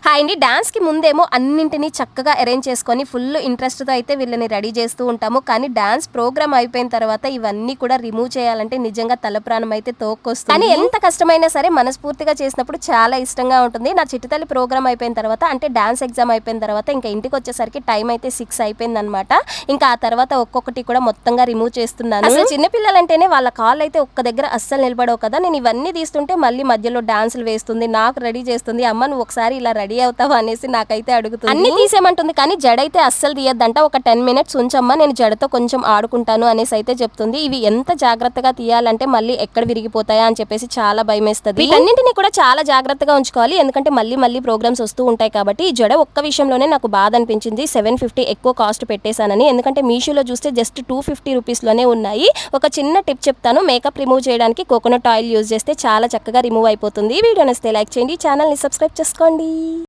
Hi అండి. డాన్స్‌కి ముందేమో అన్నింటిని చక్కగా అరేంజ్ చేసుకొని ఫుల్ ఇంట్రెస్ట్‌తో అయితే వీళ్ళని రెడీ చేస్తూ ఉంటాము. కానీ డాన్స్ ప్రోగ్రామ్ అయిపోయిన తర్వాత ఇవన్నీ కూడా రిమూవ్ చేయాలంటే నిజంగా తలప్రాణం అయితే తోక్కొస్తుంది. కానీ ఎంత కష్టమైనా సరే మనస్ఫూర్తిగా చేసినప్పుడు చాలా ఇష్టంగా ఉంటుంది. నా చిట్టుతల్లి ప్రోగ్రామ్ అయిపోయిన తర్వాత అంటే డాన్స్ ఎగ్జామ్ అయిపోయిన తర్వాత ఇంకా ఇంటికి వచ్చేసరికి టైం అయితే 6 అయిపోయిందనమాట. ఇంకా ఆ తర్వాత ఒక్కొక్కటి కూడా మొత్తంగా రిమూవ్ చేస్తున్నాను. అసలు చిన్నపిల్లలంటేనే వాళ్ళ కాళ్ళు అయితే ఒక్క దగ్గర అస్సలు నిలబడవు కదా. నేను ఇవన్నీ తీస్తుంటే మళ్ళీ మధ్యలో డాన్సులు వేస్తుంది, నాకు రెడీ చేస్తుంది. అమ్మ నువ్వు ఒకసారి ఇలా రెడీ అవుతావు అనేసి నాకైతే అడుగుతుంది. అన్ని తీసేయమంటుంది కానీ జడైతే అస్సలు తీయద్దంట. ఒక 10 మినిట్స్ ఉంచమ్మా, నేను జడతో కొంచెం ఆడుకుంటాను అనేసి అయితే చెప్తుంది. ఇవి ఎంత జాగ్రత్తగా తీయాలంటే మళ్ళీ ఎక్కడ విరిగిపోతాయా అని చెప్పేసి చాలా భయం వేస్తుంది. వీటన్నింటినీ కూడా చాలా జాగ్రత్తగా ఉంచుకోవాలి, ఎందుకంటే మళ్ళీ ప్రోగ్రామ్స్ వస్తూ ఉంటాయి కాబట్టి. ఈ జడ ఒక్క విషయంలోనే నాకు బాధ అనిపించింది, 750 ఎక్కువ కాస్ట్ పెట్టేశానని. ఎందుకంటే మీషోలో చూస్తే జస్ట్ 250 రూపీస్లోనే ఉన్నాయి. ఒక చిన్న టిప్ చెప్తాను, మేకప్ రిమూవ్ చేయడానికి కోకోనట్ ఆయిల్ యూజ్ చేస్తే చాలా చక్కగా రిమూవ్ అయిపోతుంది. వీడియో నచ్చితే లైక్ చేయండి, ఛానల్ని సబ్స్క్రైబ్ చేసుకోండి.